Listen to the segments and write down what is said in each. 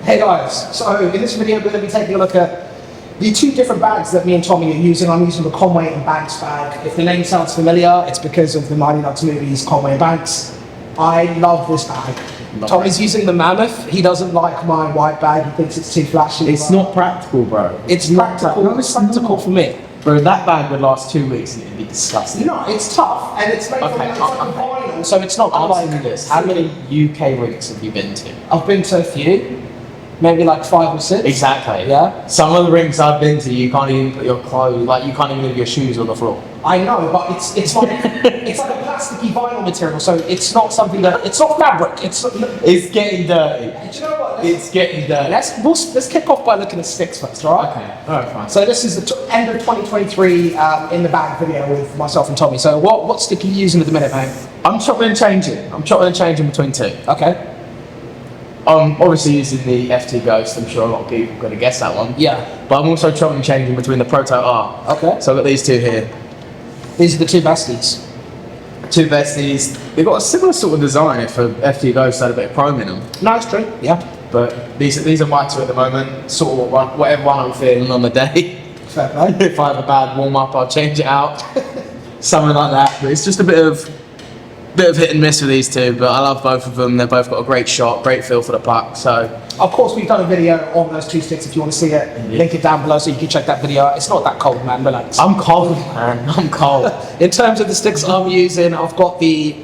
Hey guys, so in this video we're going to be taking a look at the two different bags that me and Tommy are using. I'm using the Conway and Banks bag. If the name sounds familiar, it's because of the Mighty Ducks movies, Conway and Banks. I love this bag. Tommy's using the Mammoth. He doesn't like my white bag. He thinks it's too flashy. It's not practical, bro. It's practical. It's practical for me. Bro, that bag would last 2 weeks and it'd be disgusting. No, it's tough and it's made from like vinyl, so it's not like this. How many UK rinks have you been to? I've been to a few. Maybe like 5 or 6. Exactly. Yeah. Some of the rinks I've been to, you can't even put your clothes, like you can't even leave your shoes on the floor. I know, but it's like it's like a plasticky vinyl material, so it's not something that it's not fabric. It's getting dirty. Do you know what? It's getting dirty. Let's kick off by looking at sticks first, all right? Okay. All right, fine. So this is the end of 2023 in the bag video with myself and Tommy. So what stick are you using at the minute, mate? I'm chopping and changing. I'm chopping and changing between two. Okay. I'm obviously using the FT Ghost. I'm sure a lot of people are going to guess that one. Yeah. But I'm also chopping and changing between the Proto R. Okay. So I've got these two here. These are the two besties. Two besties. They've got a similar sort of design if a FT Ghost had a bit of chrome in them. No, it's true. Yeah. But these are my two at the moment. Sort of whatever one I'm feeling on the day. Fair play. If I have a bad warm up, I'll change it out. Something like that. But it's just a bit of hit and miss with these two, but I love both of them. They've both got a great shot, great feel for the puck. So, of course, we've done a video on those two sticks. If you want to see it, link it down below so you can check that video. It's not that cold, man. Relax. I'm cold, man. I'm cold. In terms of the sticks I'm using, I've got the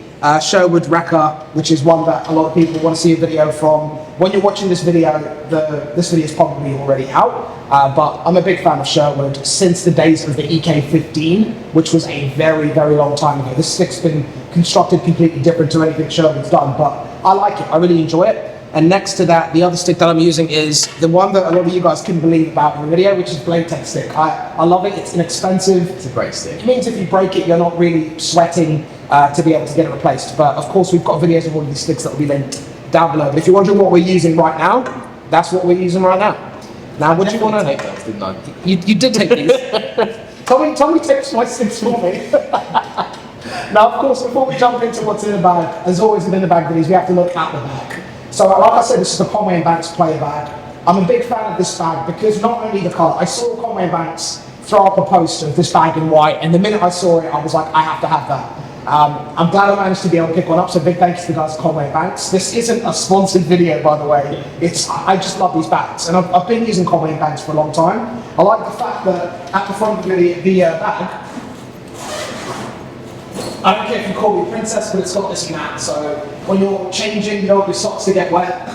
Sherwood Wrecker, which is one that a lot of people want to see a video from. When you're watching this video, this video is probably already out. But I'm a big fan of Sherwood since the days of the EK15, which was a very, very long time ago. This stick's been constructed completely different to anything Sherwood's done, but I like it. I really enjoy it. And next to that, the other stick that I'm using is the one that a lot of you guys couldn't believe about in the video, which is Blade Tech stick. I love it. It's inexpensive. It's a great stick. It means if you break it, you're not really sweating to be able to get it replaced. But of course, we've got videos of all of these sticks that will be linked down below. But if you're wondering what we're using right now, that's what we're using right now. Now, what do you want to take those, didn't I? You did take these. Tommy takes my sticks for me. Now, of course, before we jump into what's in the bag, as always within the bag videos, we have to look at the bag. So, like I said, this is the Conway and Banks player bag. I'm a big fan of this bag because not only the colour, I saw Conway and Banks throw up a poster of this bag in white, and the minute I saw it, I was like, I have to have that. I'm glad I managed to be able to pick one up, so big thanks to the guys at Conway and Banks. This isn't a sponsored video, by the way. I just love these bags, and I've been using Conway and Banks for a long time. I like the fact that at the front of the bag, I don't care if you call me princess, but it's got this mat, so when you're changing, you don't want your socks to get wet.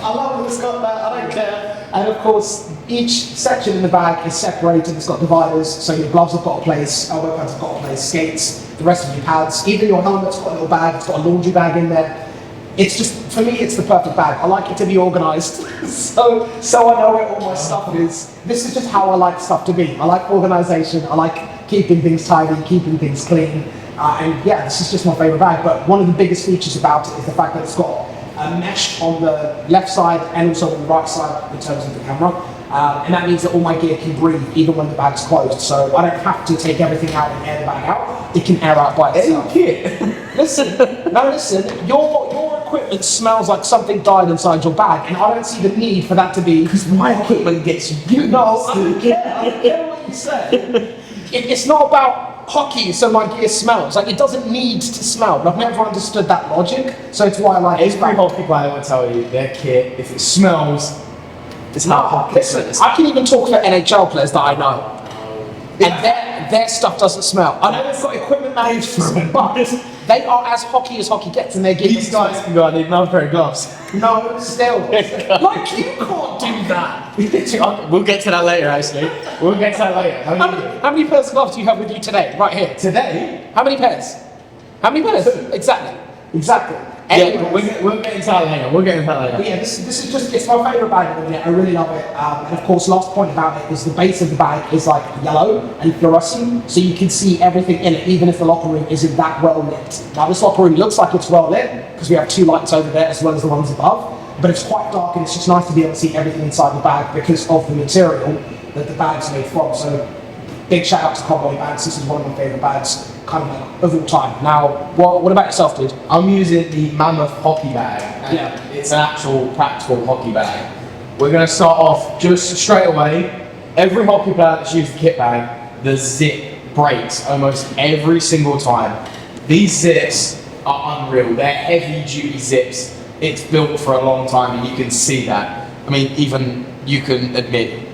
I love that it's got that, I don't care. And of course, each section in the bag is separated, it's got dividers, so your gloves have got a place, elbow pads have got a place, skates, the rest of your pads, even your helmet's got a little bag, it's got a laundry bag in there. It's just, for me, it's the perfect bag. I like it to be organised, so I know where all my stuff is. This is just how I like stuff to be. I like organisation, I like keeping things tidy, keeping things clean, and yeah, this is just my favourite bag. But one of the biggest features about it is the fact that it's got a mesh on the left side and also on the right side in terms of the camera, and that means that all my gear can breathe even when the bag's closed, so I don't have to take everything out and air the bag out. It can air out by itself. Listen, your equipment smells like something died inside your bag, and I don't see the need for that to be, because my equipment gets used. No, I don't care what you say. It's not about hockey, so my gear smells. Like, it doesn't need to smell. But I've never understood that logic, so it's why I like it. Every hockey player will tell you their kit, if it smells, it's how hockey is. I can even talk for NHL players that I know. And their stuff doesn't smell. I know they've got equipment made for them, but they are as hockey gets in their gear. These guys can go and need another pair of gloves. No, still. Like, you can't do that. We'll get to that later, actually. We'll get to that later. How many pairs of gloves do you have with you today? Right here. Today? How many pairs? Exactly. Yeah, we'll get into that later. But yeah, this is just, it's my favourite bag of the minute. I really love it. And of course, last point about it is the base of the bag is like yellow and fluorescent, so you can see everything in it, even if the locker room isn't that well lit. Now, this locker room looks like it's well lit because we have 2 lights over there as well as the ones above, but it's quite dark, and it's just nice to be able to see everything inside the bag because of the material that the bag's made from. So big shout out to Conway bags. This is one of my favourite bags. kind of all time. Now, what about yourself, dude? I'm using the Mammoth hockey bag. And Yeah. it's an actual practical hockey bag. We're going to start off just straight away. Every hockey player that's used the kit bag, the zip breaks almost every single time. These zips are unreal. They're heavy duty zips. It's built for a long time and you can see that. I mean, even you can admit.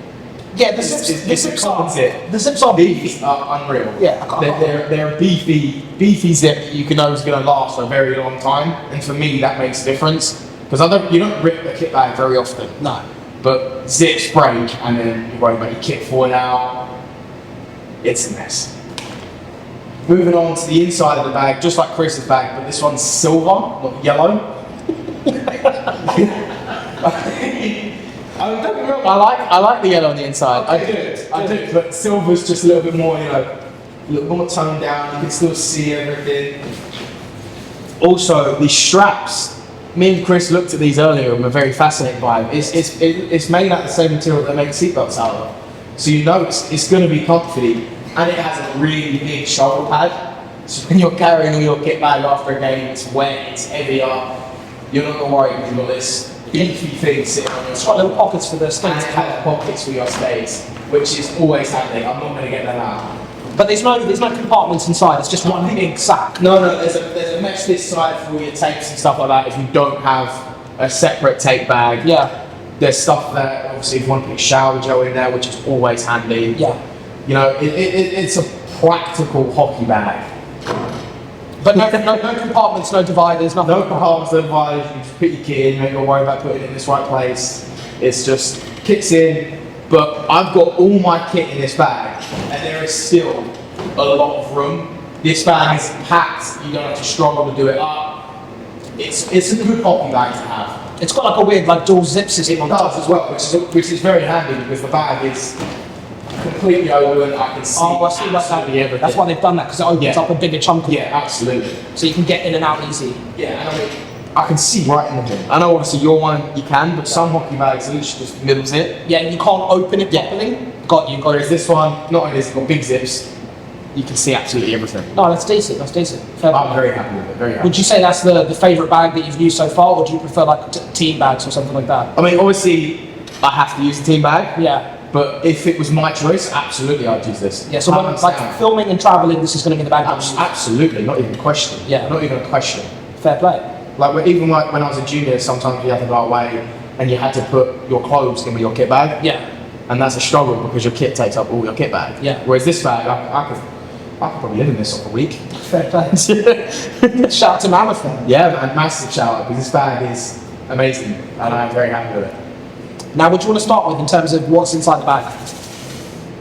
Yeah, the It's a common zip. The zips are These are unreal. Yeah, I can't- They're a beefy zip that you can know is going to last a very long time. And for me, that makes a difference. Because you don't rip the kit bag very often. No. But zips break and then you worry about your kit falling out. It's a mess. Moving on to the inside of the bag, just like Chris's bag, but this one's silver, not yellow. Don't get me wrong, I like the yellow on the inside. I do, but silver's just a little bit more, a little more toned down. You can still see everything. Also, the straps. Me and Chris looked at these earlier and were very fascinated by them. It's made out of the same material that they make seatbelts out of. So you know it's going to be comfy, and it has a really big shoulder pad. So when you're carrying all your kit bag after a game, it's wet, it's heavier. You're not going to worry because you've got this beefy thing sitting on your It's got little pockets for the and skates. it has pockets for your skates, which is always handy. I'm not going to get them out. But there's no compartments inside. It's just one big sack. No, there's a mesh this side for all your tapes and stuff like that. If you don't have a separate tape bag, Yeah. there's stuff there. Obviously, if you want to put shower gel in there, which is always handy. Yeah. It's a practical hockey bag. But no compartments, no dividers, nothing. No compartments, no dividers. You can just put your kit in. You don't got to worry about putting it in this right place. It's just kits in. But I've got all my kit in this bag, and there is still a lot of room. This bag is packed. You don't have to struggle to do it up. It's a good hockey bag to have. It's got like a weird dual zip system on top as well, which is very handy because the bag is completely open. I can see. Oh, I see what's happening. everything. That's why they've done that, because it opens up a bigger chunk of it. Yeah, absolutely. So you can get in and out easy. Yeah, and I mean, I can see right in the bin. I know obviously your one you can, but some hockey bags literally just middle zip. Yeah, and you can't open it properly. Got you. Whereas this one, not only has it got big zips, you can see absolutely everything. No, that's decent. Fair I'm play. very happy with it. Very happy. Would you say that's the favourite bag that you've used so far, or do you prefer team bags or something like that? I mean, obviously, I have to use a team bag. Yeah. But if it was my choice, absolutely I'd use this. Yeah, so when, filming and travelling, this is going to be the bag. Absolutely, not even a question. Yeah. Not even a question. Fair play. Even when I was a junior, sometimes you had to go away and you had to put your clothes in with your kit bag. Yeah. And that's a struggle because your kit takes up all your kit bag. Yeah. Whereas this bag, I could probably live in this for a week. Fair play. Shout out to Mammoth then. Yeah, and massive shout out because this bag is amazing and I'm very happy with it. Now, what do you want to start with in terms of what's inside the bag?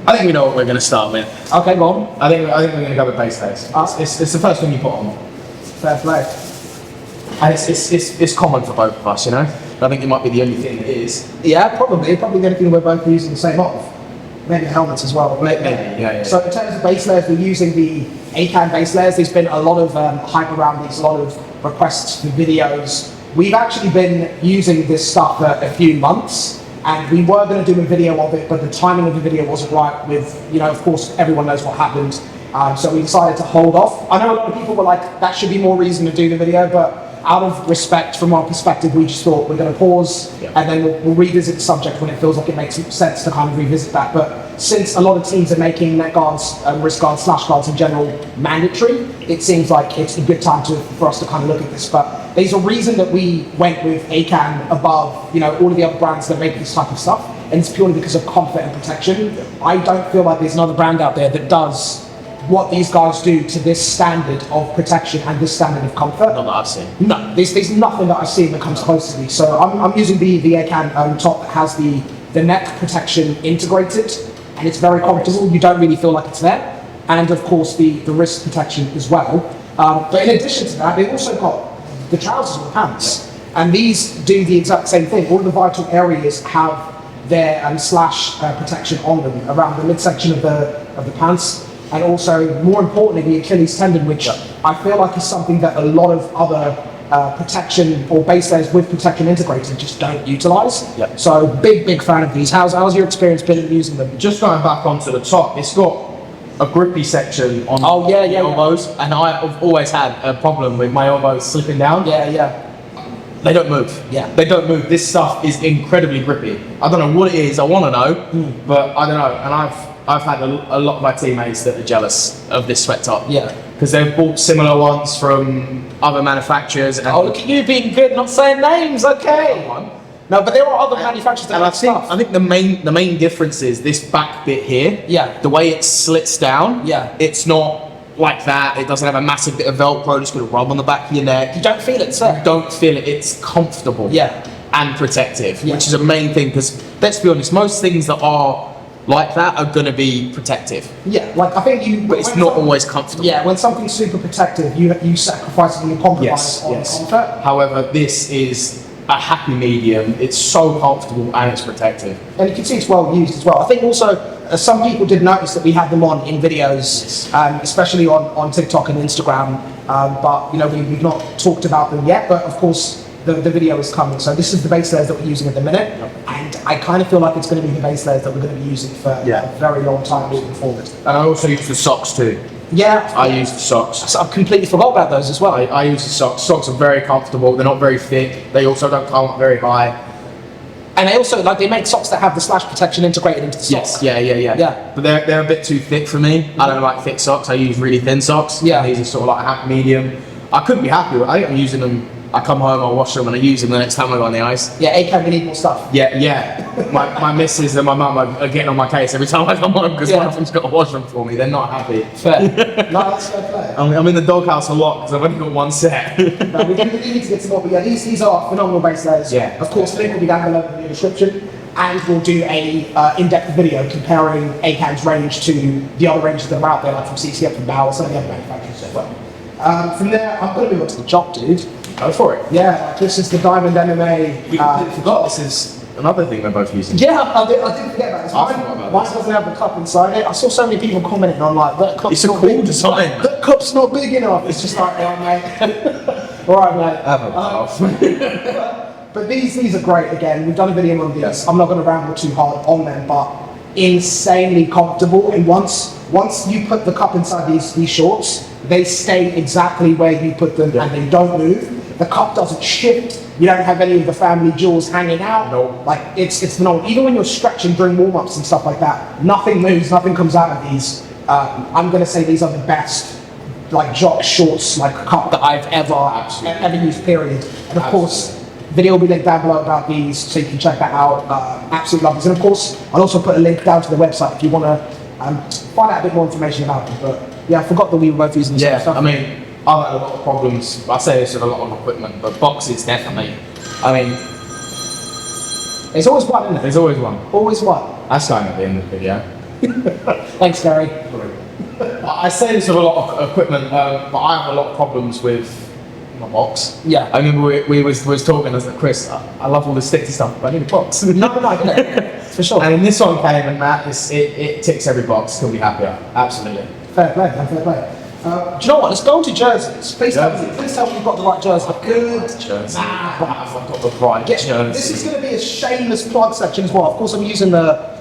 I think we know what we're going to start with. Okay, go on. I think we're going to go with base layers. It's the first thing you put on. Fair play. And it's common for both of us, I think it might be the only thing that is. Yeah, probably the only thing we're both using the same of. Maybe helmets as well. Maybe, yeah. So in terms of base layers, we're using the ACAN base layers. There's been a lot of hype around these, a lot of requests for videos. We've actually been using this stuff for a few months, and we were going to do a video of it, but the timing of the video wasn't right with, of course, everyone knows what happened. So we decided to hold off. I know a lot of people were like, that should be more reason to do the video, but out of respect from our perspective, we just thought we're going to pause and then we'll revisit the subject when it feels like it makes sense to kind of revisit that. But since a lot of teams are making neck guards, wrist guards, slash guards in general mandatory, it seems like it's a good time for us to kind of look at this. But there's a reason that we went with ACAN above, all of the other brands that make this type of stuff, and it's purely because of comfort and protection. I don't feel like there's another brand out there that does what these guys do to this standard of protection and this standard of comfort. Not that I've seen. No, there's nothing that I've seen that comes close to these. So I'm using the ACAN top that has the neck protection integrated, and it's very comfortable. You don't really feel like it's there. And of course the wrist protection as well. But in addition to that, they've also got the trousers and the pants. And these do the exact same thing. All of the vital areas have their slash protection on them around the midsection of the pants. And also, more importantly, the Achilles tendon, which I feel like is something that a lot of other protection or base layers with protection integrated just don't utilize. So big fan of these. How's your experience been using them? Just going back onto the top, it's got a grippy section on Oh, yeah, yeah, the elbows, and I've always had a problem with my elbows slipping down. Yeah. They don't move. Yeah. They don't move. This stuff is incredibly grippy. I don't know what it is. I want to know, but I don't know. And I've had a lot of my teammates that are jealous of this sweat top. Yeah. Because they've bought similar ones from other manufacturers. And Oh, look at you being good, not saying names. Okay. No, but there are other manufacturers that And have stuff. I think the main difference is this back bit here. Yeah. The way it slits down. Yeah. It's not like that. It doesn't have a massive bit of Velcro that's going to rub on the back of your neck. You don't feel it, sir. You don't feel it. It's comfortable. Yeah. And protective, Yeah. which is a main thing. Because let's be honest, most things that are like that are going to be protective. Yeah, like I think you. But it's not always comfortable. Yeah, when something's super protective, you sacrifice and you compromise on comfort. However, this is a happy medium. It's so comfortable and it's protective. And you can see it's well used as well. I think also some people did notice that we had them on in videos, especially on TikTok and Instagram. But you know, we've not talked about them yet. But of course, the video is coming. So this is the base layers that we're using at the minute, and I kind of feel like it's going to be the base layers that we're going to be using for a very long time moving forward. And I also use the socks too. Yeah, I use the socks. So I've completely forgot about those as well. I use the socks. Socks are very comfortable. They're not very thick. They also don't come up very high. And they also they make socks that have the slash protection integrated into the socks. Yes, yeah. But they're a bit too thick for me. I don't like thick socks. I use really thin socks. Yeah. And these are sort of like a happy medium. I couldn't be happy with. I think I'm using them. I come home, I wash them, and I use them the next time I go on the ice. Yeah, ACAM, we need more stuff. Yeah. My missus and my mum are getting on my case every time I come home because one of them's got to wash them for me. They're not happy. Fair. No, that's fair play. I'm in the doghouse a lot because I've only got one set. No, we do need to get some more, but yeah, these are phenomenal base layers. Yeah. Of course, the link will be down below in the description, and we'll do a in-depth video comparing ACAM's range to the other ranges that are out there, like from CCF and Bauer, some of the other manufacturers as well. From there, I'm going to move on to the job, dude. Go for it. Yeah, this is the Diamond MMA. We completely forgot this is another thing they're both using. Yeah, I didn't forget about this. I forgot about Mine this. doesn't have the cup inside it. I saw so many people commenting on like, that cup's It's a not cool big. design. That cup's not big enough. It's just like, oh, mate. All right, mate. Have a laugh. But these are great. Again, we've done a video on these. Yeah. I'm not going to ramble too hard on them, but insanely comfortable. And once you put the cup inside these shorts, they stay exactly where you put them, and they don't move. The cup doesn't shift. You don't have any of the family jewels hanging out. No. Like it's phenomenal. Even when you're stretching during warm-ups and stuff like that, nothing moves, nothing comes out of these. I'm going to say these are the best like jock shorts like cup that I've ever used, period. And of course, video will be linked down below about these, so you can check that out. Absolutely love these. And of course, I'll also put a link down to the website if you want to find out a bit more information about them. But yeah, I forgot that we were both using the same stuff. I mean, I've had a lot of problems. I say this with a lot of equipment, but boxes definitely. I mean, There's always one, isn't there? there's always one. Always one. That's going at the end of the video. Thanks, Gary. I say this with a lot of equipment, but I have a lot of problems with my box. Yeah. I remember we was talking. I was like, Chris, I love all the sticky stuff, but I need a box. No, I get it. For sure. And this one came, and Matt, it ticks every box. He'll be happier. Absolutely. Fair play, man, fair play. Do you know what? Let's go to jerseys. Please tell me you've got the right jersey. Good. Jersey. I've got the right jersey. This is going to be a shameless plug section as well. Of course, I'm using the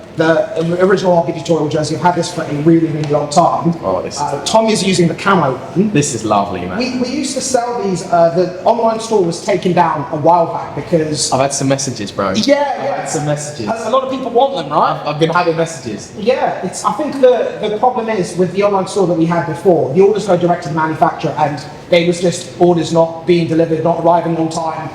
original HockeyTutorial jersey. I've had this for a really, really long time. Oh, this is Tom is using the camo one. This is lovely, man. We used to sell these. The online store was taken down a while back because. I've had some messages, bro. Yeah. I've had some messages. A lot of people want them, right? I've been having messages. Yeah, I think the problem is with the online store that we had before, the orders go direct to the manufacturer and they was just orders not being delivered, not arriving on time.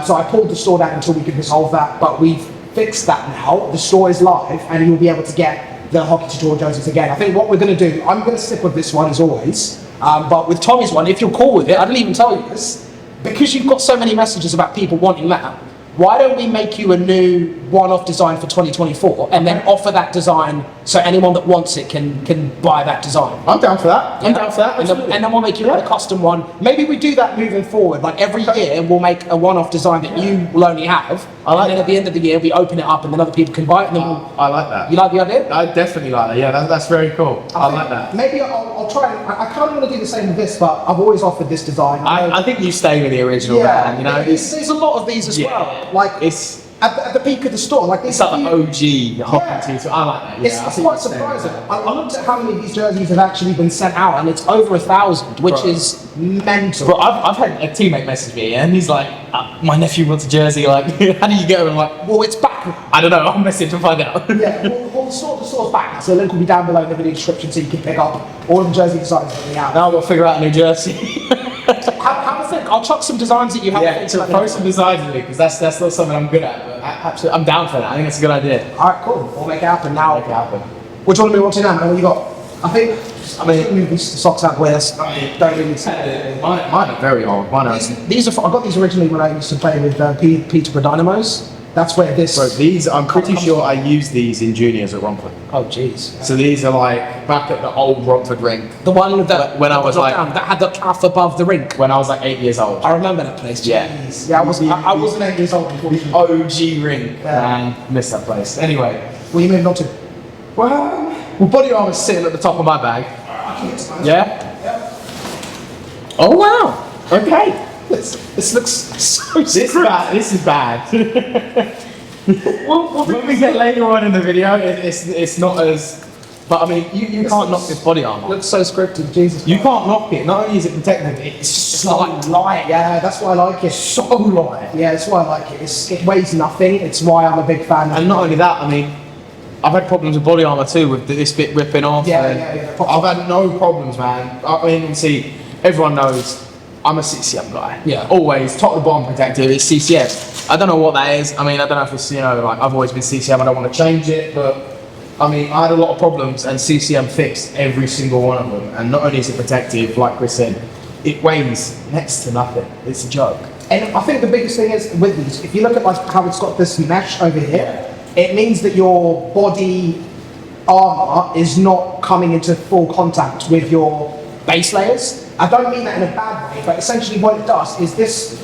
So I pulled the store down until we could resolve that, but we've fixed that now. The store is live and you'll be able to get the HockeyTutorial jerseys again. I think what we're going to do, I'm going to stick with this one as always, but with Tommy's one, if you're cool with it, I didn't even tell you this, because you've got so many messages about people wanting that, why don't we make you a new one-off design for 2024 and then offer that design so anyone that wants it can buy that design? I'm down for that. I'm Yeah. down for that. And then we'll make you a custom one. Maybe we do that moving forward. Like every year, we'll make a one-off design that you will only have. I like and then at the end of the year, we open it up and then other people can buy it. And then I like that. you like the idea? I definitely like that. Yeah, that's very cool. I like that. Maybe I'll try. I kind of want to do the same with this, but I've always offered this design. I think you stay with the original man. You know, there's a lot of these as well. Like at the peak of the store. Like It's like the OG hockey tutorial. I like that. Yeah, It's quite surprising. I looked at how many of these jerseys have actually been sent out, and it's over 1,000, which is mental. But I've had a teammate message me, and he's like, "My nephew wants a jersey. Like, how do you get it?" I'm like, Well, it's back. "I don't know. I'll message and find out." Yeah, well, the store's back. So the link will be down below in the video description, so you can pick up all of the jersey designs that we have. Now I've got to figure out a new jersey. Have a think. I'll chuck some designs that you have. Yeah, so throw some designs at me, because that's not something I'm good at. But absolutely, I'm down for that. I think it's a good idea. All right, cool. We'll make it happen now. Make it happen. Which one do we want to now? What you got? I mean, move these socks out with us. Don't really see Mine are very old. Mine are. These are. I got these originally when I used to play with Peterborough Dynamos. That's where this. So these, I'm pretty sure I used these in juniors at Romford. Oh, jeez. So these are like back at the old Romford rink. The one with the when I was like that had the calf above the rink. when I was like 8 years old. I remember that place. Yeah. Jeez. Yeah, I wasn't 8 years old before. The OG rink. Yeah. And miss that place. Anyway, What are you moving on to? well, body armor's sitting at the top of my bag. Yeah. Oh wow. Okay. This looks so. This is bad. When we get later on in the video, it's not as. But I mean, you can't knock this body armor. Looks so scripted, Jesus. You can't knock it. Not only is it protected, it's So light. Yeah, that's why I like it. so light. Yeah, that's why I like it. It weighs nothing. It's why I'm a big fan. And not only that, I mean, I've had problems with body armor too, with this bit ripping off. Yeah. I've had no problems, man. I mean, see, everyone knows I'm a CCM guy. Yeah. Always top to bottom protective. It's CCM. I don't know what that is. I mean, I don't know if it's, like I've always been CCM. I don't want to change it, but I mean, I had a lot of problems, and CCM fixed every single one of them. And not only is it protective, like Chris said, it weighs next to nothing. It's a joke. And I think the biggest thing is with these, if you look at like how it's got this mesh over here, it means that your body armor is not coming into full contact with your base layers. I don't mean that in a bad way, but essentially what it does is this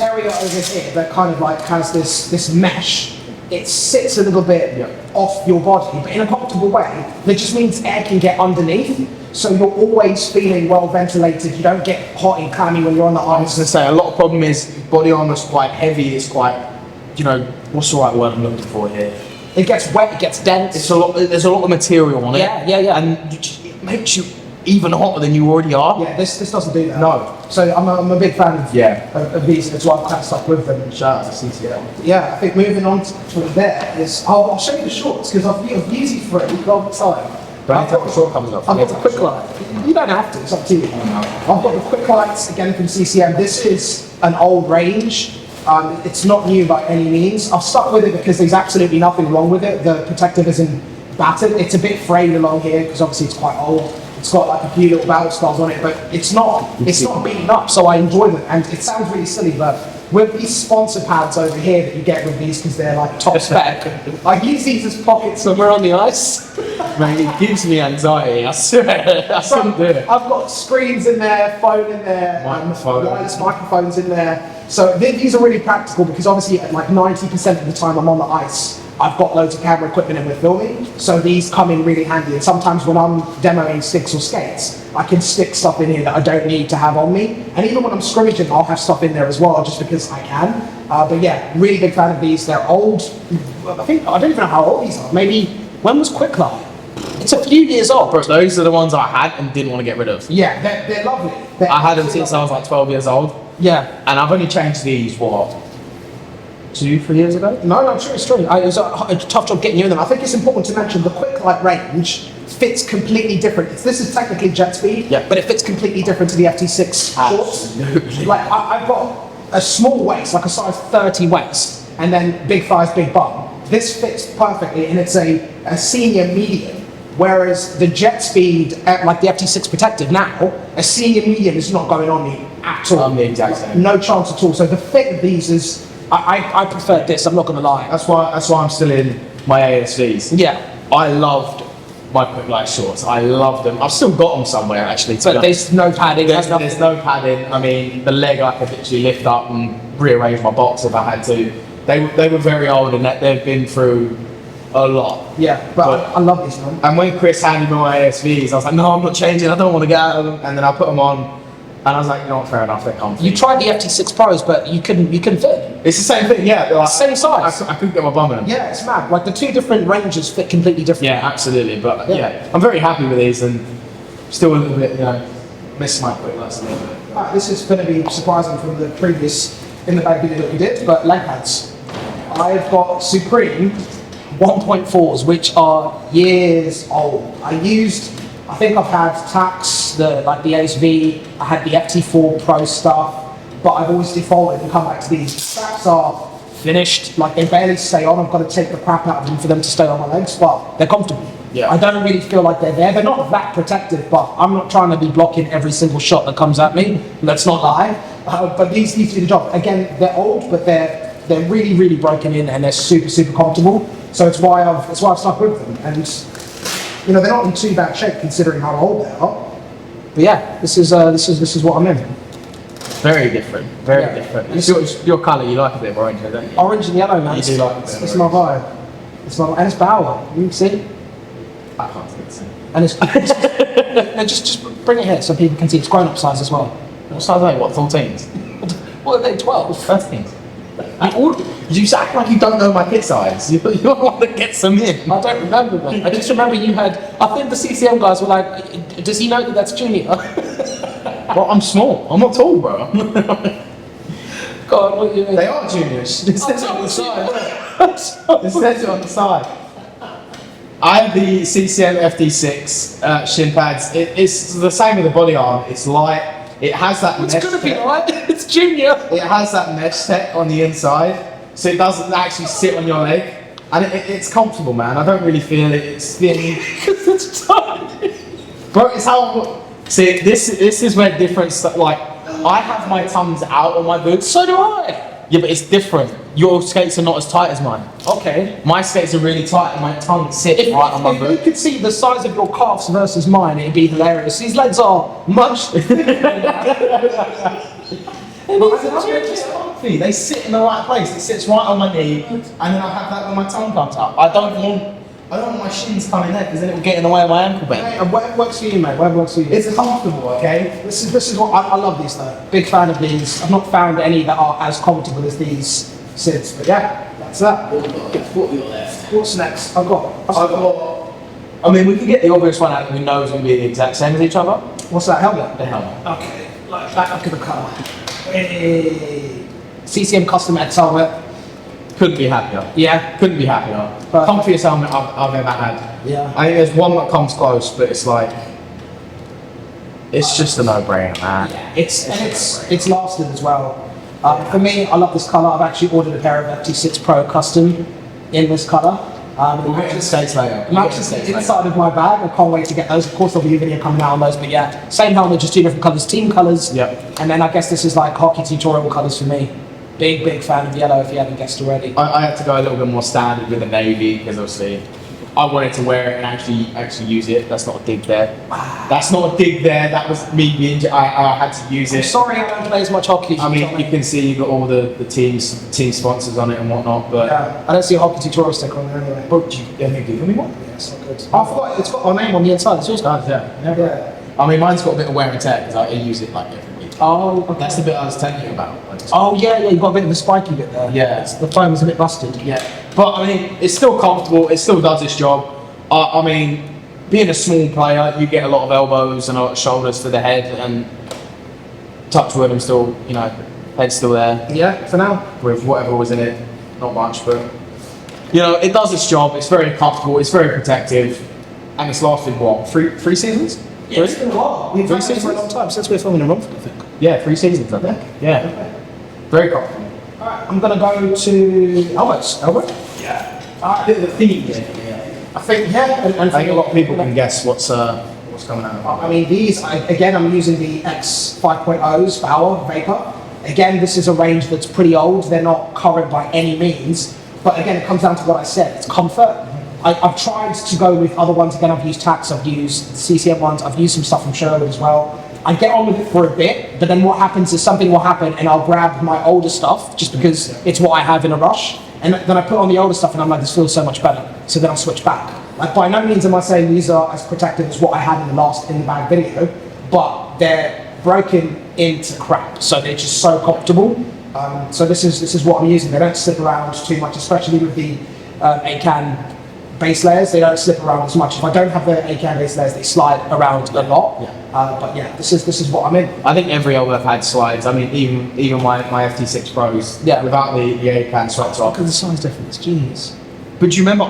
area over here that kind of like has this mesh, it sits a little bit off your body, but in a comfortable way. That just means air can get underneath, so you're always feeling well ventilated. You don't get hot and clammy when you're on the I was ice. going to say, a lot of problem is body armor's quite heavy. It's quite, what's the right word I'm looking for here? It gets wet, it gets dense. There's a lot of material on it. Yeah. And it makes you even hotter than you already are. Yeah, this doesn't do that. No. So I'm a big fan of, Yeah. of these, that's why I've kind of stuck with them. Shout out to CCL. Yeah, I think moving on to there is, I'll show you the shorts, because I've used these for a long time. Do I need to have the short comes off? I've got the quick light. You don't have to, it's up to you. I've got the quick lights, again from CCM. This is an old range. It's not new by any means. I've stuck with it because there's absolutely nothing wrong with it. The protective isn't battered. It's a bit frayed along here because obviously it's quite old. It's got like a few little battle scars on it, but it's not beaten up, so I enjoy them. And it sounds really silly, but with these sponsor pads over here that you get with these, because they're like top spec, I use these as pockets when we're on the ice. Man, it gives me anxiety. I swear. I couldn't do it. I've got screens in there, phone in there, wireless microphones in there. So these are really practical because obviously like 90% of the time I'm on the ice, I've got loads of camera equipment and we're filming, so these come in really handy. And sometimes when I'm demoing sticks or skates, I can stick stuff in here that I don't need to have on me. And even when I'm scrimmaging, I'll have stuff in there as well, just because I can. But yeah, really big fan of these. They're old. I don't even know how old these are. Maybe, when was Quicklime? It's a few years old. Bro, those are the ones I had and didn't want to get rid of. Yeah, they're lovely. I had them since I was like 12 years old. Yeah. And I've only changed these, 2-3 years ago? No, true, it's true. It was a tough job getting you in them. I think it's important to mention the quick light range fits completely different. This is technically jet speed, but it fits completely different to the FT6 shorts. Absolutely. Like I've got a small waist, like a size 30 waist, and then big thighs, big bum. This fits perfectly, and it's a senior medium. Whereas the jet speed, like the FT6 protective now, a senior medium is not going on me at all. I'm the exact same. No chance at all. So the fit of these is, I prefer this, I'm not going to lie. That's why I'm still in my ASVs. Yeah. I loved my quick light shorts. I loved them. I've still got them somewhere actually. But there's no padding. There's no padding. I mean, the leg I could literally lift up and rearrange my box if I had to. They were very old and they've been through a lot. Yeah, but I love these, man. And when Chris handed me my ASVs, I was like, no, I'm not changing. I don't want to get out of them. And then I put them on, and I was like, you know what, fair enough, they're comfy. You tried the FT6 Pros, but you couldn't fit. It's the same thing, yeah. Like, Same size. I couldn't get my bum in them. Yeah, it's mad. Like the two different ranges fit completely different. Yeah, absolutely. But yeah, I'm very happy with these and still a little bit, miss my quick last a little bit. Alright, this is going to be surprising from the previous in the bag video that we did, but leg pads. I've got Supreme 1.4s, which are years old. I think I've had Tax, the ASV, I had the FT4 Pro stuff, but I've always defaulted and come back to these. The straps are finished, like they barely stay on. I've got to take the crap out of them for them to stay on my legs, but they're comfortable. Yeah. I don't really feel like they're there. They're not that protective, but I'm not trying to be blocking every single shot that comes at me. Let's not lie. But these do the job. Again, they're old, but they're really, really broken in, and they're super, super comfortable. So it's why I've stuck with them. And they're not in too bad shape considering how old they are. But yeah, this is what I'm in. Very different. Very different. It's your colour. You like a bit of orange, don't you? Orange and yellow, man. You do like a bit. It's my vibe. And it's Bauer. You can see. I can't see. And it's no, just bring it here so people can see. It's grown-up size as well. What size are they? What, 14s? What are they? 12. 13s. You act like you don't know my kit size. You want to get some in. I don't remember, man. I just remember you had. I think the CCM guys were like, "Does he know that that's junior?" Well, I'm small. I'm not tall, bro. God, what do you mean? They are juniors. It says it on the side. It says it on the side. I have the CCM FD6 shin pads. It's the same with the body arm. It's light. It has that It's mesh gonna be tech. light. It's junior. It has that mesh tech on the inside, so it doesn't actually sit on your leg, and it's comfortable, man. I don't really feel it. It's thin. It's tiny. Bro, it's how. See, this is where different stuff. Like, I have my tongues out on my boots. So do I. Yeah, but it's different. Your skates are not as tight as mine. Okay. My skates are really tight, and my tongue sits right on my If you boot. could see the size of your calves versus mine, it'd be hilarious. These legs are much. It's comfy. They sit in the right place. It sits right on my knee, and then I have that when my tongue comes up. I don't want my shins coming there because then it will get in the way of my ankle bend. And whatever works for you, mate. Whatever works for you. It's comfortable, okay? This is what I love these though. Big fan of these. I've not found any that are as comfortable as these since. But yeah, that's that. What we got left? What's next? I mean, we can get the obvious one out that we know is going to be the exact same as each other. What's that helmet? The helmet. Okay, like back up to the car. Hey. CCM Custom X helmet. Couldn't be happier. Yeah. Couldn't be happier. But- Comfiest helmet I've ever had. Yeah. I think there's one that comes close, but it's like, it's just a no-brainer, man. It's lasted as well. For me, I love this colour. I've actually ordered a pair of FT6 Pro Custom in this colour. We'll get into skates later. Matches the inside of my bag. I can't wait to get those. Of course, there'll be a video coming out on those. But yeah, same helmet, just two different colours, team colours. Yep. And then I guess this is like hockey tutorial colours for me. Big fan of yellow. If you haven't guessed already. I had to go a little bit more standard with the navy because obviously I wanted to wear it and actually use it. That's not a dig there. That's not a dig there. That was me being. I had to use I'm it. sorry, I don't play as much hockey. I mean, you can see you got all the team sponsors on it and whatnot, but Yeah, I don't see a hockey tutorial sticker on there anyway. but you haven't given me one. Yeah, it's not good. I forgot it's got our name on the inside. It's yours. Yeah. I mean, mine's got a bit of wear and tear because I use it like every week. Oh, okay. That's the bit I was telling you about. Like, Oh yeah, you got a bit of a spiky bit there. Yeah. The foam is a bit busted. yeah, but I mean, it's still comfortable. It still does its job. I mean, being a small player, you get a lot of elbows and a lot of shoulders for the head, and touch wood, I'm still, head's still there Yeah, for now. with whatever was in it. Not much, but it does its job. It's very comfortable. It's very protective, and it's lasted what three seasons? Yeah, it's been a while. We've had Three this for a long time since we're filming in Romford, I think. Yeah, 3 seasons, I think. Yeah, very comfortable. Alright, I'm gonna go to elbows. Elbow? Yeah. Alright. The theme. Yeah. I think and I think a lot of people can guess what's coming out. I mean, these, again, I'm using the X 5.0s, Bauer, Vapor. Again, this is a range that's pretty old. They're not current by any means. But again, it comes down to what I said. It's comfort. I've tried to go with other ones. Again, I've used Tax, I've used CCM ones, I've used some stuff from Sherwood as well. I get on with it for a bit, but then what happens is something will happen and I'll grab my older stuff just because it's what I have in a rush. And then I put on the older stuff and I'm like, this feels so much better. So then I'll switch back. Like, by no means am I saying these are as protective as what I had in the last in the bag video, but they're broken into crap. So they're just so comfortable So this is what I'm using. They don't slip around too much, especially with the ACAN base layers. They don't slip around as much. If I don't have the ACAN base layers, they slide around a lot. But yeah, this is what I'm in. I think every elbow I've had slides. I mean, even my FT6 Pros. Yeah. Without the ACAN sweat top. Look at the size difference. Genius. But do you remember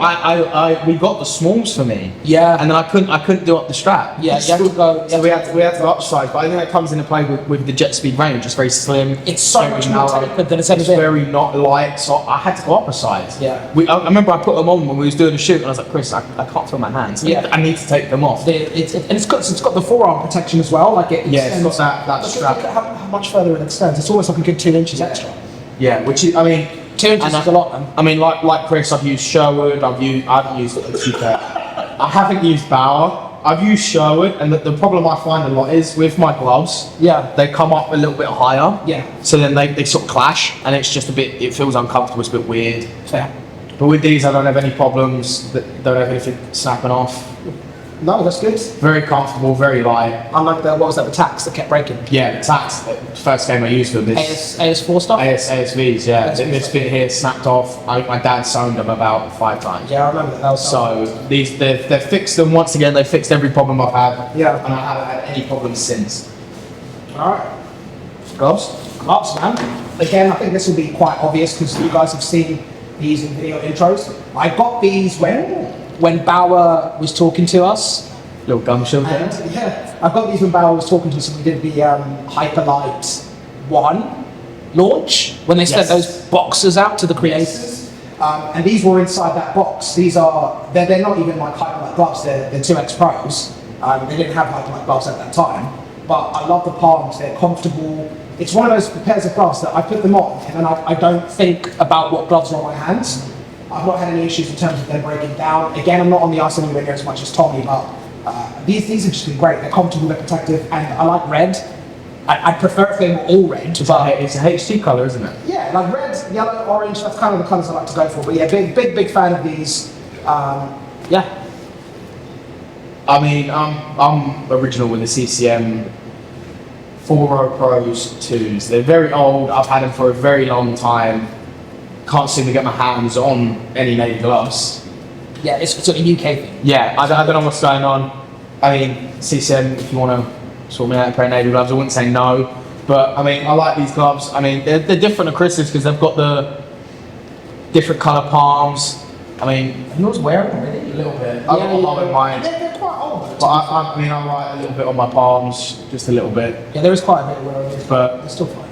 we got the smalls for me? Yeah. And then I couldn't do up the strap. Yeah, you have to go. So we had to go upside, but I think that comes into play with the jet speed range. It's very slim. It's so very much more narrow. tapered than it's ever It's been. very not light, so I had to go up a size. Yeah. I remember I put them on when we was doing a shoot, and I was like, Chris, I can't feel my hands. Yeah. I need to take them off. It's got the forearm protection as well. Like it extends. It's got that strap. Look at how much further it extends. It's almost like a good 2 inches extra. Yeah, which is, I mean, 2 inches is a lot, man. I mean, like Chris, I've used Sherwood. I haven't used I haven't used Bauer. I've used Sherwood, and the problem I find a lot is with my gloves. Yeah. They come up a little bit higher. Yeah. So then they sort of clash, and it's just it feels uncomfortable. It's a bit weird. Fair. But with these, I don't have any problems. Don't have anything snapping off. No, that's good. Very comfortable, very light. Unlike the the tacks that kept breaking. Yeah, the tacks. The first game I used them. AS4 stuff. ASVs, yeah. ASVs. This bit here snapped off. My dad sewn them about 5 times. Yeah, I remember that. Was So they've fixed them once again. They fixed every problem I've had. Yeah. And I haven't had any problems since. all right. Gloves? Gloves, man. Again, I think this will be quite obvious because you guys have seen these in video intros. I got these when Bauer was talking to us. Little gum shield there. And, yeah, I got these when Bauer was talking to us, and we did the Hyperlight 1 launch when they sent Yes. those boxes out to the creators. And these were inside that box. They're not even like Hyperlight gloves. They're 2X Pros. They didn't have Hyperlight gloves at that time, but I love the palms. They're comfortable. It's one of those pairs of gloves that I put them on, and then I don't think about what gloves are on my hands. I've not had any issues in terms of them breaking down. Again, I'm not on the ice anywhere near as much as Tommy, but these have just been great. They're comfortable, they're protective, and I like red. I'd prefer if they were all red. It's a HT colour, isn't it? Yeah, like red, yellow, orange, that's kind of the colours I like to go for. But yeah, big fan of these. Yeah. I mean, I'm original with the CCM 4 Pros 2s. They're very old. I've had them for a very long time. Can't seem to get my hands on any Navy gloves. Yeah, it's a UK thing. Yeah, I don't know what's going on. I mean, CCM, if you want to sort me out a pair of Navy gloves, I wouldn't say no. But I mean, I like these gloves. I mean, they're different to Chris's because they've got the different colour palms. I mean, yours wear them already? A little bit. I've got a lot in mine. They're quite old. But I mean, I write a little bit on my palms, just a little bit. Yeah, there is quite a bit of wear on these, But they're still fine.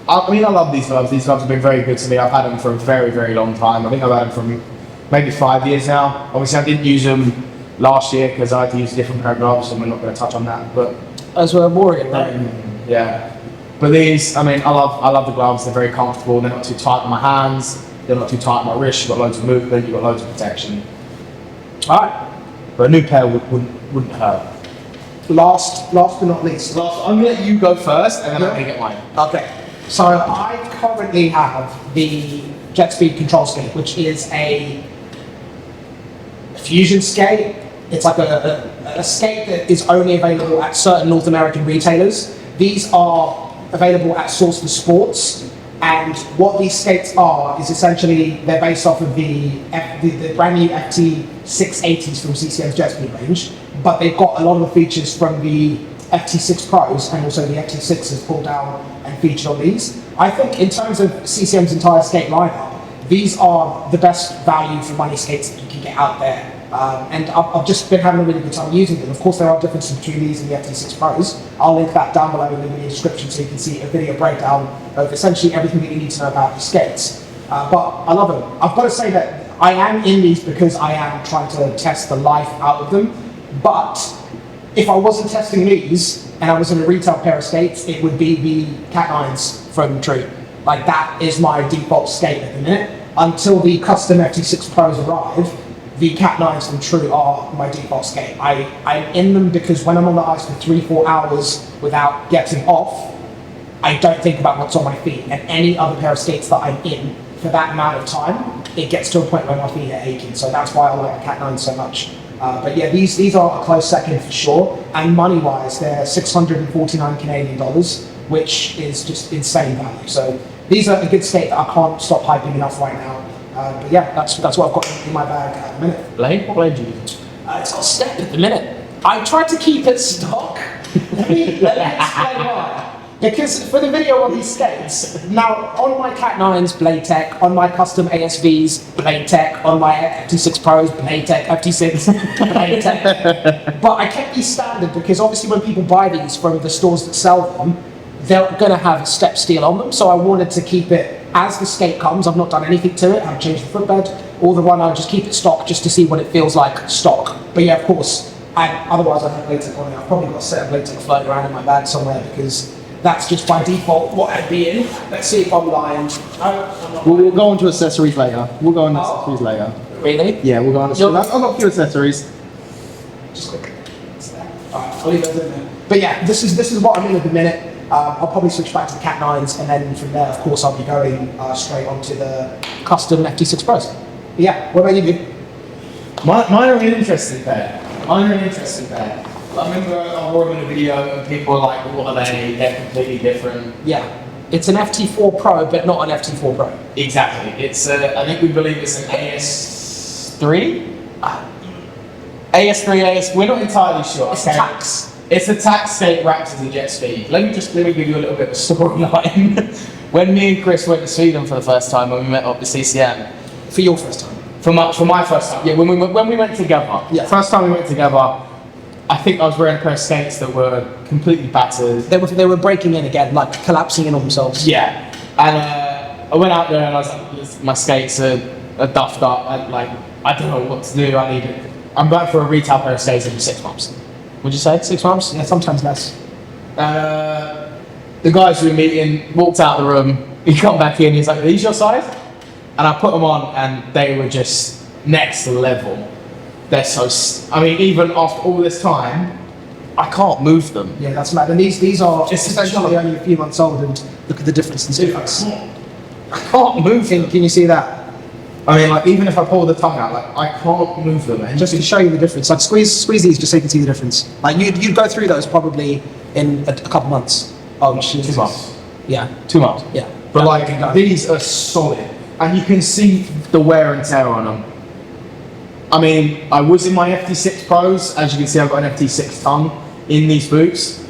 I mean, I love these gloves. These gloves have been very good to me. I've had them for a very, very long time. I think I've had them for maybe 5 years now. Obviously, I didn't use them last year because I had to use a different pair of gloves, and we're not going to touch on that. But As we're Warrior, right? yeah. But these, I mean, I love the gloves. They're very comfortable. They're not too tight on my hands. They're not too tight on my wrist. You've got loads of movement. You've got loads of protection. All right. But a new pair wouldn't hurt. Last but not least. I'm going to let you go first, and then I'm going to get mine. Okay. So I currently have the Jet Speed Control Skate, which is a fusion skate. It's like a skate that is only available at certain North American retailers. These are available at Source for Sports, and what these skates are is essentially they're based off of the brand new FT680s from CCM's Jet Speed range, but they've got a lot of the features from the FT6 Pros and also the FT6s pulled down and featured on these. I think in terms of CCM's entire skate lineup, these are the best value for money skates that you can get out there. And I've just been having a really good time using them. Of course, there are differences between these and the FT6 Pros. I'll link that down below in the video description so you can see a video breakdown of essentially everything that you need to know about the skates. But I love them. I've got to say that I am in these because I am trying to test the life out of them. But if I wasn't testing these and I was in a retail pair of skates, it would be the Cat 9s from True. Like that is my default skate at the minute. Until the custom FT6 Pros arrive, the Cat 9s from True are my default skate. I'm in them because when I'm on the ice for 3-4 hours without getting off, I don't think about what's on my feet. And any other pair of skates that I'm in for that amount of time, it gets to a point where my feet are aching. So that's why I like the Cat 9 so much. But yeah, these are a close second for sure. And money-wise, they're 649 Canadian dollars, which is just insane value. So these are a good skate that I can't stop hyping enough right now. But yeah, that's what I've got in my bag at the minute. Blade? What blade do you use? It's got step at the minute. I tried to keep it stock. Let me explain why. Because for the video on these skates, now on my Cat 9s, Blade Tech, on my custom ASVs, Blade Tech, on my FT6 Pros, Blade Tech, FT6, Blade Tech. But I kept these standard because obviously when people buy these from the stores that sell them, they're going to have a step steel on them. So I wanted to keep it as the skate comes. I've not done anything to it. I haven't changed the footbed or the run. I'll just keep it stock just to see what it feels like stock. But yeah, of course, otherwise I have Blade Tech on it. I've probably got a set of Blade Tech floating around in my bag somewhere because that's just by default what I'd be in. Let's see if I'm lying. We'll go on to accessories later. We'll go on to accessories later. Really? Yeah, we'll go on to accessories. I've got a few accessories. Just quick. Alright, I'll leave those in there. But yeah, this is what I'm in at the minute. I'll probably switch back to the Cat 9s, and then from there, of course, I'll be going straight onto the custom FT6 Pros. But yeah, what about you, dude? Mine are an interesting pair. I remember I wore them in a video and people were like, what are they? They're completely different. Yeah, it's an FT4 Pro, but not an FT4 Pro. Exactly. It's I think we believe it's an AS3? AS3, we're not entirely sure. It's tax. It's a tax skate wrapped as a jet speed. Let me give you a little bit of a storyline. When me and Chris went to Sweden for the first time, when we met up at CCM. For your first time? For my first time, yeah, when we went together. Yeah. First time we went together, I think I was wearing a pair of skates that were completely battered. They were breaking in again, like collapsing in on themselves. Yeah, and I went out there and I was like, my skates are duffed up. I don't know what to do. I'm going for a retail pair of skates in 6 months. Would you say 6 months? Yeah, sometimes less. The guys we were meeting walked out of the room. He come back in. He's like, "Are these your size?" And I put them on, and they were just next level. They're so. I mean, even after all this time, I can't move them. Yeah, that's mad. And these are Just essentially only a few months old, and look at the difference in specs. I can't move them. Can you see that? I mean, like, even if I pull the tongue out, like, I can't move them. And Just to show you the difference, like squeeze these just so you can see the difference. Like you'd go through those probably in a couple months. Oh, 2 months. Yeah, 2 months. yeah. But like, these are solid, and you can see the wear and tear on them. I mean, I was in my FT6 Pros. As you can see, I've got an FT6 tongue in these boots,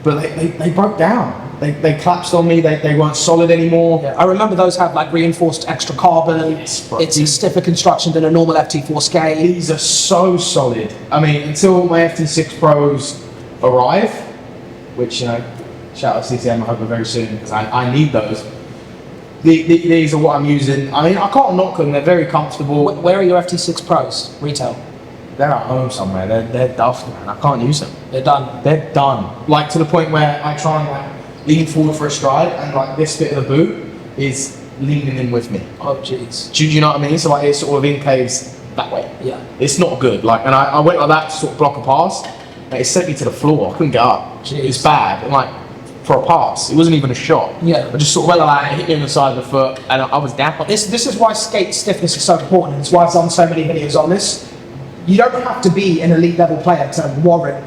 but they broke down. They collapsed on me. They weren't solid anymore. Yeah, I remember those have like reinforced extra carbon. Yes, bro. It's a stiffer construction than a normal FT4 skate. These are so solid. I mean, until my FT6 Pros arrive, which, you know, shout out to CCM, I hope they're very soon, because I need those. These are what I'm using. I mean, I can't knock them. They're very comfortable. Where are your FT6 Pros retail? They're at home somewhere. They're duffed, man. I can't use them. They're done. They're done. Like, to the point where I try and like lean forward for a stride, and like this bit of the boot is leaning in with me. Oh jeez. Do you know what I mean? So like it sort of incaves that way. Yeah. It's not good. Like, and I went like that to sort of block a pass, and it sent me to the floor. I couldn't get up. Jeez. It's bad. And like, for a pass, it wasn't even a shot. Yeah. I just sort of went like that, it hit me on the side of the foot, and I was down. This is why skate stiffness is so important. It's why I've done so many videos on this. You don't have to be an elite level player to warrant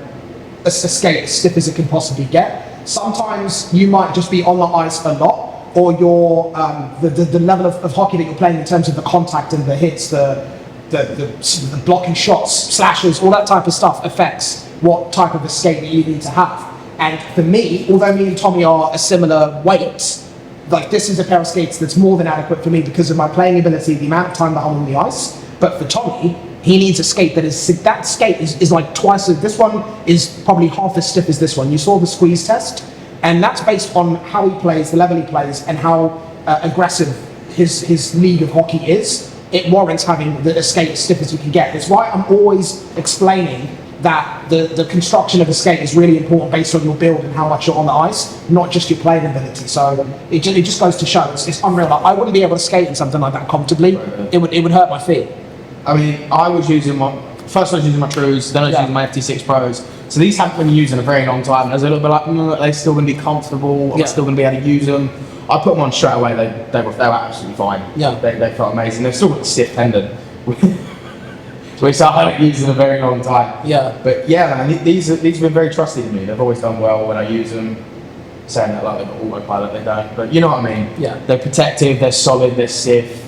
a skate as stiff as it can possibly get. Sometimes you might just be on the ice a lot, or your the level of hockey that you're playing in terms of the contact and the hits, the blocking shots, slashes, all that type of stuff affects what type of a skate that you need to have. And for me, although me and Tommy are a similar weight, like this is a pair of skates that's more than adequate for me because of my playing ability, the amount of time that I'm on the ice. But for Tommy, he needs a skate that skate is like twice as, this one is probably half as stiff as this one. You saw the squeeze test, and that's based on how he plays, the level he plays, and how aggressive his league of hockey is. It warrants having a skate as stiff as you can get. It's why I'm always explaining that the construction of a skate is really important based on your build and how much you're on the ice, not just your playing ability. So it just goes to show, it's unreal. Like, I wouldn't be able to skate in something like that comfortably. It would hurt my feet. I mean, I was using my Trues, then I was using my FT6 Pros. So these haven't been used in a very long time. And I was a little bit like, are they still going to be comfortable? Am I still going to be able to use them? I put them on straight away. They were absolutely fine. Yeah. They felt amazing. They've still got a stiff tendon, which I haven't used in a very long time. Yeah. But yeah, man, these have been very trusty to me. They've always done well when I use them. saying that like they've got autopilot, they don't. But you know what I mean? Yeah. They're protective, they're solid, they're stiff,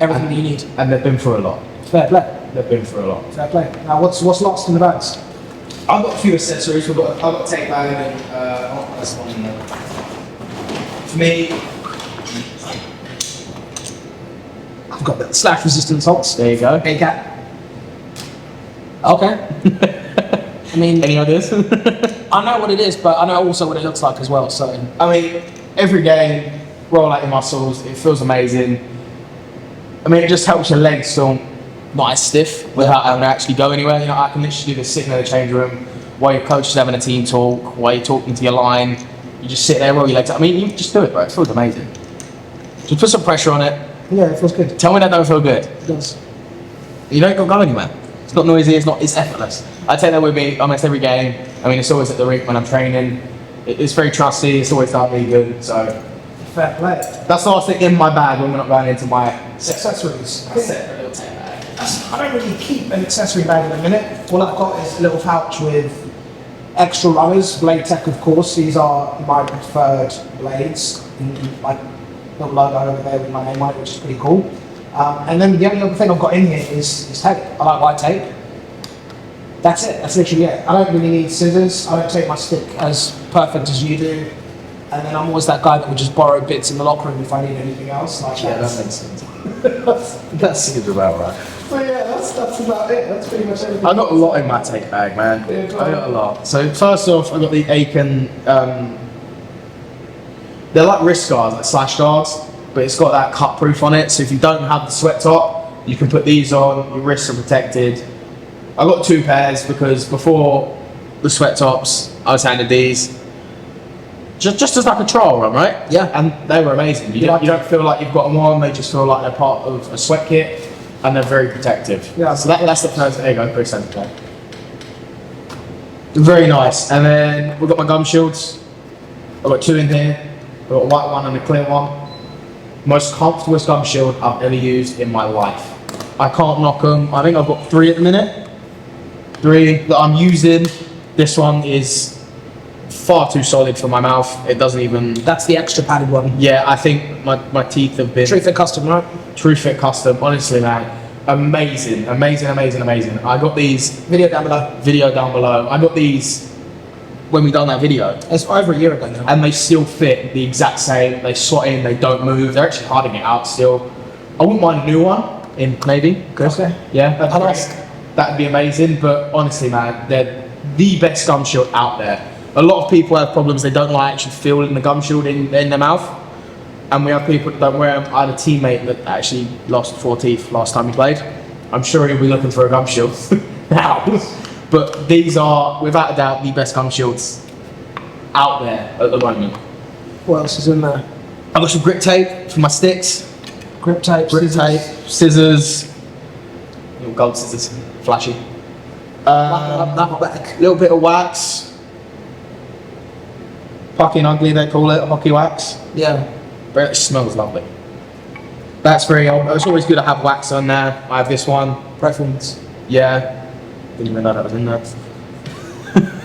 Everything that you need. and they've been through a lot. Fair play. They've been through a lot. Fair play. Now, what's lost in the bags? I've got a few accessories. I've got a tape bag and that's one in there. For me, I've got the slash resistance holds. there you go. A-cap. Okay. I mean, Any ideas? I know what it is, but I know also what it looks like as well. So I mean, every game, roll out your muscles. It feels amazing. I mean, it just helps your legs feel not as stiff without having to actually go anywhere. You know, I can literally do this sitting in the change room while your coach is having a team talk, while you're talking to your line. You just sit there, roll your legs out. I mean, you just do it, bro. It feels amazing. Just put some pressure on it. yeah, it feels good. Tell me that don't feel good. It does. You don't go anywhere. It's not noisy. It's effortless. I take that with me almost every game. I mean, it's always at the rink when I'm training. It's very trusty. It's always done really good. So Fair play. that's the last thing in my bag when we're not going into my Accessories. separate little tape bag. I don't really keep an accessory bag at the minute. All I've got is a little pouch with extra runners, Blade Tech of course. These are my preferred blades. Like little logo over there with my name on it, which is pretty cool. And then the only other thing I've got in here is tape. I like white tape. That's it. That's literally it. I don't really need scissors. I don't take my stick as perfect as you do. And then I'm always that guy that would just borrow bits in the locker room if I need anything else. Like Yeah, that makes sense. That seems about right. But yeah, that's about it. That's pretty much everything. I got a lot in my tape bag, man. Yeah, I go on. got a lot. So first off, I got the Aiken. They're like wrist guards, like slash guards, but it's got that cut proof on it. So if you don't have the sweat top, you can put these on. Your wrists are protected. I got 2 pairs because before the sweat tops, I was handed these. Just as like a trial run, right? Yeah. And they were amazing. You don't feel like you've got them on. They just feel like they're part of a sweat kit, and they're very protective. Yeah. So that's the first. There you go. Pretty simple. Very nice. And then we've got my gum shields. I've got 2 in here. I've got a white one and a clear one. Most comfortable gum shield I've ever used in my life. I can't knock them. I think I've got 3 at the minute. 3 that I'm using. This one is far too solid for my mouth. It doesn't even. That's the extra padded one. Yeah, I think my teeth have been. True Fit Custom, right? True Fit Custom. Honestly, man, amazing. I got these. Video down below. Video down below. I got these when we done that video, It's over a year ago now. and they still fit the exact same. They slot in. They don't move. They're actually harding it out still. I wouldn't mind a new one in navy. Okay. Yeah, that'd be I'll great. ask. That'd be amazing. But honestly, man, they're the best gum shield out there. A lot of people have problems. They don't like actually feeling the gum shield in their mouth, and we have people that don't wear them. I had a teammate that actually lost 4 teeth last time he played. I'm sure he'll be looking for a gum shield now. But these are, without a doubt, the best gum shields out there at the moment. What else is in there? I've got some grip tape for my sticks. Grip tape, Grip scissors. tape, scissors, little gold scissors, flashy. Knuckle back. Little bit of wax. Fucking ugly, they call it, hockey wax. Yeah. But it smells lovely. That's very old. It's always good to have wax on there. I have this one. Preference. Yeah. Didn't even know that was in there.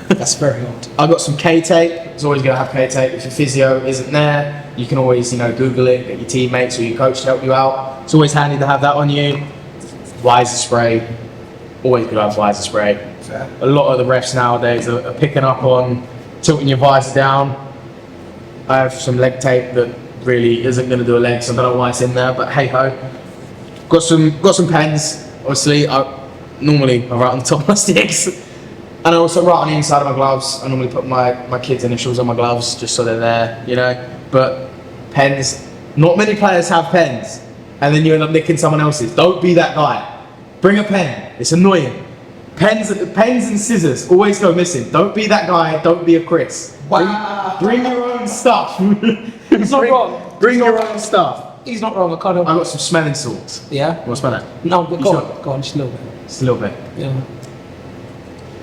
That's very old. I've got some K-tape. It's always going to have K-tape. If your physio isn't there, you can always, Google it, get your teammates or your coach to help you out. It's always handy to have that on you. Visor spray. Always good to have visor spray. Fair. A lot of the refs nowadays are picking up on tilting your visor down. I have some leg tape that really isn't going to do a leg, so I don't know why it's in there, but hey ho. Got some pens. Obviously, I write on the top of my sticks, and I also write on the inside of my gloves. I normally put my kids' initials on my gloves just so they're there, But pens, not many players have pens, and then you end up nicking someone else's. Don't be that guy. Bring a pen. It's annoying. Pens and scissors always go missing. Don't be that guy. Don't be a Chris. Wow. Bring your own stuff. He's not wrong. Bring your own stuff. He's not wrong. I kind I of. got some smelling salts. Yeah. You want to smell that? No, but You go sure? on. Go on, just a little bit. Just a little bit. Yeah.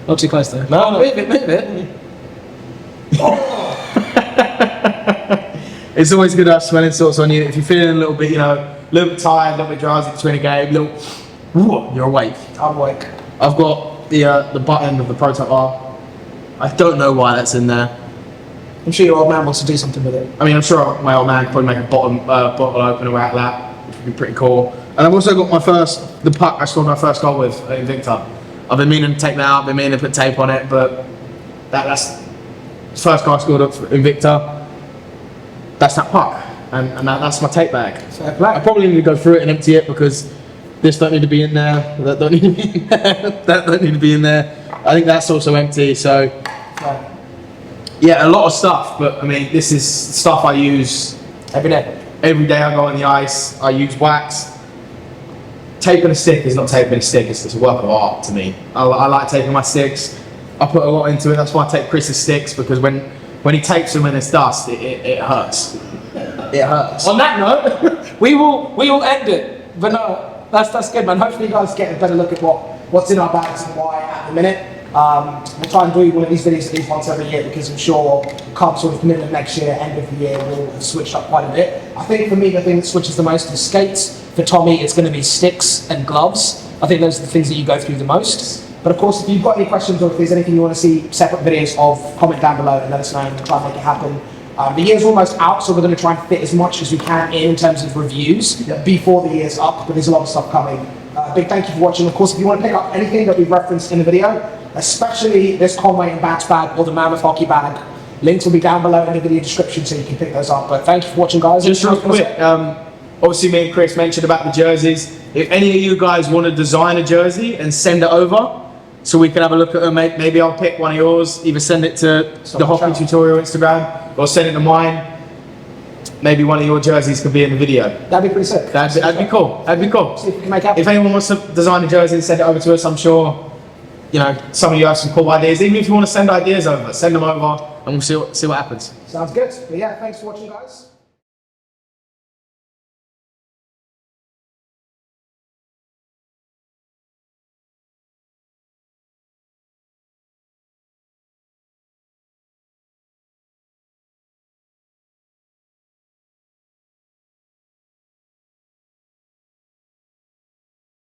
Not too close though. No. Move it. It's always good to have smelling salts on you. If you're feeling a little bit, a little bit tired, a little bit drowsy between a game, you're awake. I'm awake. I've got the butt end of the prototype bar. I don't know why that's in there. I'm sure your old man wants to do something with it. I mean, I'm sure my old man could probably make a bottle opener out of that, which would be pretty cool. And I've also got the puck I scored my first goal with at Invicta. I've been meaning to take that out, been meaning to put tape on it, but that's the first goal I scored at Invicta. That's that puck, and that's my tape bag. Fair play. I probably need to go through it and empty it because this don't need to be in there, that don't need to be in there, that don't need to be in there. I think that's also empty, so yeah, a lot of stuff, but I mean, this is stuff I use Every day. every day. I go on the ice, I use wax. Taping a stick is not taping a stick, it's a work of art to me. I like taping my sticks, I put a lot into it, that's why I take Chris's sticks, because when he tapes them and it's dust, it hurts. It hurts. On that note, we will end it. But no, that's good, man. Hopefully you guys get a better look at what's in our bags and why at the minute. We'll try and do one of these videos at least once every year, because I'm sure come sort of middle of next year, end of the year, we'll have switched up quite a bit. I think for me, the thing that switches the most is skates. For Tommy, it's going to be sticks and gloves. I think those are the things that you go through the most. But of course, if you've got any questions or if there's anything you want to see separate videos of, comment down below and let us know, and we'll try and make it happen. The year's almost out, so we're going to try and fit as much as we can in terms of reviews before the year's up, but there's a lot of stuff coming. Big thank you for watching. Of course, if you want to pick up anything that we've referenced in the video, especially this Conway and Bats bag or the Mammoth hockey bag, links will be down below in the video description so you can pick those up. But thank you for watching, guys. Just real quick, obviously me and Chris mentioned about the jerseys. If any of you guys want to design a jersey and send it over, so we can have a look at them, maybe I'll pick one of yours, either send it to the HockeyTutorial Instagram or send it to mine. Maybe one of your jerseys could be in the video. That'd be pretty sick. That'd be cool. That'd be cool. See if we can make it happen. If anyone wants to design a jersey and send it over to us, I'm sure, you know, some of you have some cool ideas. Even if you want to send ideas over, send them over and we'll see what happens. Sounds good. But yeah, thanks for watching, guys.